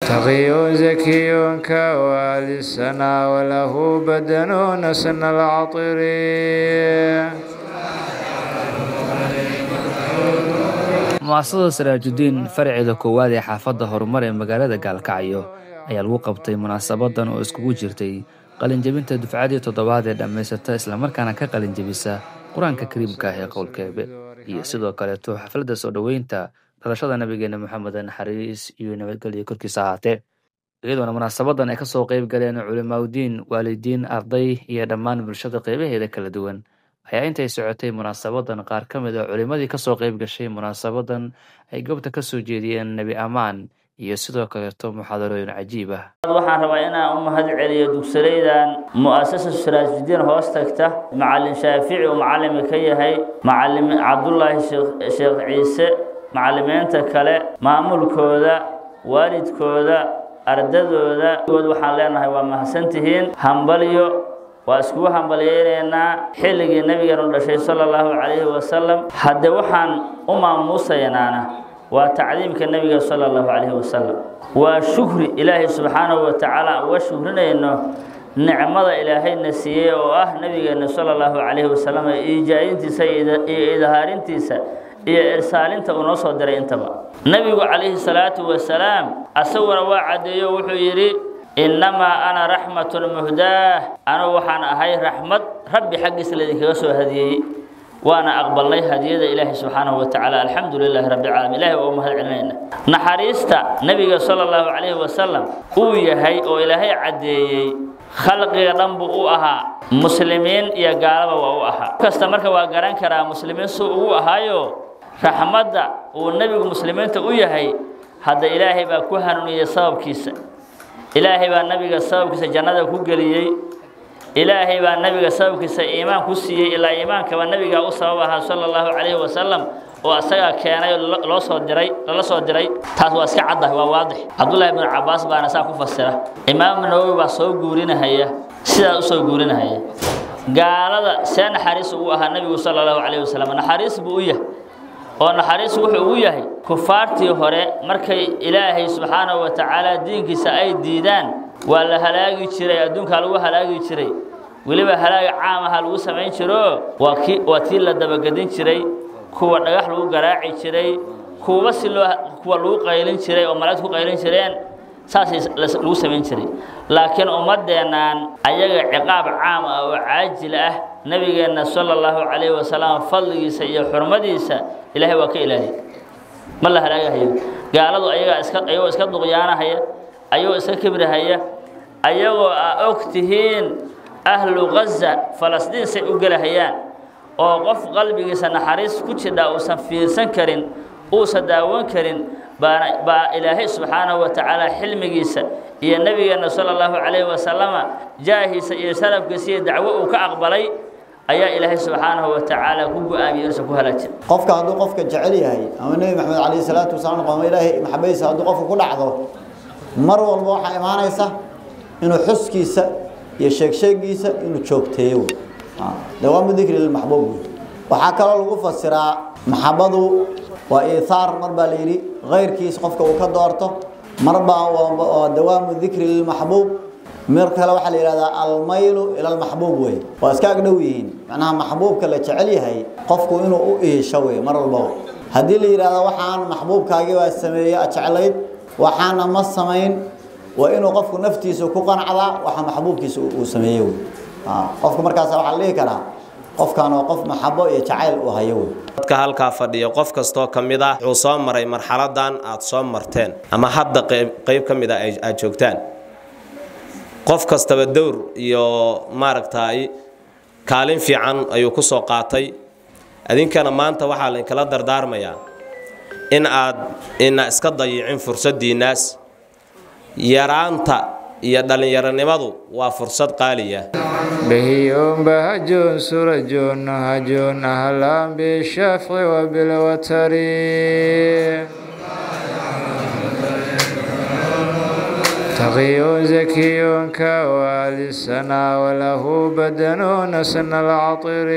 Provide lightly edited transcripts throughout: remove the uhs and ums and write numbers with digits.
تقي زكي كوالي السنا وله بدن نسن العطر mu'asasada Siraajudiin farceeda koowaad ee xaafadda horumar ee magaalada Gaalkacyo ayaa lagu qabtay munaasabadan oo iskugu jirtay qalin jabinta dufcadii toddobaad ee dhameysata isla markaana ka qalin jabisa Quraanka Kariimka ee qowlkeebe iyo sidoo kale xafladda soo dhaweynta dhalashada nabigeena Maxamed naxariis iyo nabadgelyo korkiisa ahaatee iyadoo munaasabadan ay ka soo qayb galeen culimaawidiin waalidiin arday iyo dhammaan bulshada qaybaheeda kala duwan ayaa intay socotay munaasabadan qaar ka mid ah culimadii ka soo qayb gashay munaasabadan ay goobta ka soo jeediyeen nabi amaan iyo sidoo kale muxaadarooyin cajiib ah waxaan rabaa inaan u mahad celiyo dugsilaydan mu'asasada Siraajudiin hoos tagta macallin Shaafici oo macallin ka yahay macallin Cabdullaahi Sheekh Ciise macallimiinta kale maamulkooda waalidkooda ardadooda waxaan leenahay waa mahadsantihiin hambaliyo waa isku hambalyeynaa xilligii nabiga dhashay sallallahu alayhi wasallam hadda waxaan u maamuusaynaana waa tacdiimka nabiga sallallahu alayhi wasallam waa shukri ilaahi subhanahu wa ta'ala wa shukrinayno nicmada ilaahayna siiyay oo ah nabigeena sallallahu alayhi wasallam ijaayintiisa iyo idhaarintiisa iyo irsaalinta uu noo soo diray intaba nabigu alayhi salatu wasalaam asawara waa cadeeyo wuxuu yiri إنما أنا رحمة مهداة أنا وحنا هاي رحمة ربي حق الذي كسو هديه وأنا أقبل لي هدية إلهي سبحانه وتعالى الحمد لله رب العالمين إلهي وأمه العلمين نحريستا نبي صلى الله عليه وسلم ويا هاي أو إلهي عدي خلق رنب أوها مسلمين يا قالب وأوها كاستمرك وقران كرا مسلمين سوء أوهايو رحمة والنبي مسلمين تقويا هاي هذا إلهي بكوهن يصاب كيس إلهي بان نبيك سبب كيس جنة كوجليي إلهي بان نبيك سبب كيس إيمان كوسي إلا إيمان كمان نبيك أصحابه صلى الله عليه وسلم وأسرع كان لا صدري تاسو أسكع عده وواضح عبد الله بن عباس بان ساكو فسره إمام النووي بصو جورينا هيا سيدا أصو جورينا هيا قال هذا سان حارس وها النبي صلى الله عليه وسلم أنا حارس بويه oo naxariis wuxuu u yahay kufaartii hore markay Ilaahay subhanahu wa ta'ala diinkiisa ay diidaan waa la halaagi jiray adduunka lagu halaagi jiray waliba halaag caam ah lagu sameyn jiro waa tii la dabagadin jiray kuwa dhagax lagu garaaci jiray kuwa lagu qaylin jiray oo malaad ku qaylin jireen saas lagu sameyn jiray laakiin ummadeenan ayaga ciqaab caam ah oo caajil ah nabigeena sallallahu alayhi wasallam fadligiisa iyo xurmadiisa ilaahay waa ka ilaahay ma la halaagayo gaaladu ayagoo iska duqyaanahaya ayagoo iska kibrahaya ayagoo ogtihiin ahlu Gaza Falastiin say u galahayaan oo qof qalbigiisa naxariis ku jira oo san fiirsan karin oo sadaawan karin baa ilaahay subhanahu wa ta'ala xilmigiisa iyo nabigeena sallallahu alayhi wasallam jaahisa iyo sharafkiisa iyo dacwo uu ka aqbalay ayaa ilaahay subhanahu wa ta'ala ku go'aamiyay ku halaajin qofka haduu qofka jecel yahay ama nabi maxamed alayhi salatu wasallam qoma ilaahay maxabaysa haduu qofka ku dhacdo mar walba waxa iimaanaysa inuu xuskiisa iyo sheegsheegiisa inuu joogteeyo dawaamu dhikri lil mahbub waxa kale lagu fasiraa maxabadu waa iithar marba leeyri غيرkiis qofka uu ka doorto marba waa dawaamu dhikri lil mahbub مر كلا واحد يرادا الميل إلى المحبوب وي واسكاك دويين معناها محبوب كلا تعلي هاي قفكو إنه إيه شوي مر البو هدي اللي يرادا وحان محبوب كاجي والسمية أتعليد وحان مصمين وإنه قفكو نفتي سوكو قنعدا وحان محبوب كيس وسمية قفكو مركز واحد ليه كلا قف كانوا قف محبوب يتعال وهيوي dadka halka fadhiyo qof kasto kamid ah oo soo maray marxaladan aad soo marteen ama hadda qayb kamid ah ay joogtaan qof kastaba door iyo maaragtay kaalin fiican ayuu ku soo qaatay adinkana maanta waxa la kala dardaarmaya in iska dayicin fursadiinaas yaraanta iyo dhalinyaranimadu waa fursad qaaliya بهيوم بهجون سرجون هجون أهلا بالشفع وبالوتر تقي زكي كوالي السنا وله بدن نسن العطر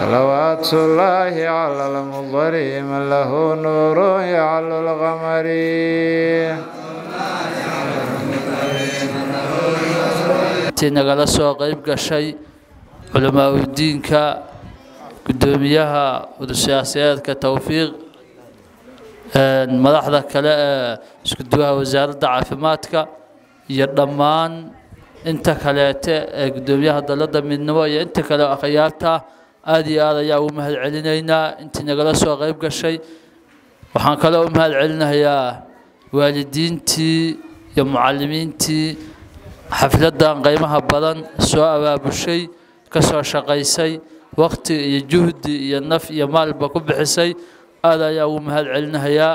صلوات الله على المضر من له نور يعلو القمر nagala soo qayb gashay culamaa diinka gudoomiyaha siyaasadeedka tawfiiq madaxda kale ee isku duwaha wasaaradda caafimaadka iyo dhammaan inta kaleete ee gudoomiyaha dalada midnimo iyo inta kale akhyaarta aad iyo aad ayaa u mahad celinaynaa intii nagala soo qayb gashay waxaan kale u mahad celinayaa waalidiintii iyo mucallimiintii xafladan qiimaha badan soo abaabushay ka soo shaqaysay waqti iyo juhdi iyo naf iyo maalba ku bixisay aad ayaa u mahad celinayaa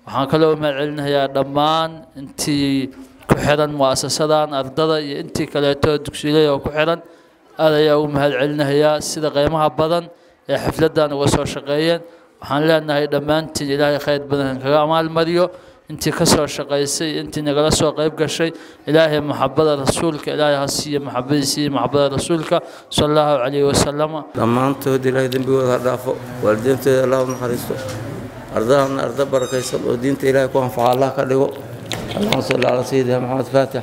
waxaan kale u mahad celinayaa dhammaan intii ku xiran muassasadan ardada iyo intii kale oo dugsiga ku xiran aad ayaa u mahad celinayaa sida qiimaha badan ee xafladan uga soo shaqeeyeen waxaan leenahay dhammaantiin ilaahay khayr badan kaga amaal mariyo intii ka soo shaqaysay intii nagala soo qayb gashay ilaahay maxabada rasuulka ilaahay hasiyo maxabadiisa maxabada rasuulka sallallahu alayhi wasallam dhammaantood ilaahay dambigooda dhaafo waalidiintooda Allah u naxariisto ardayna arday barakaysan oo diinta ilaahay ku anfaca Allah ka dhigo Allahumma salli ala sayyidina Muhammad Fatiha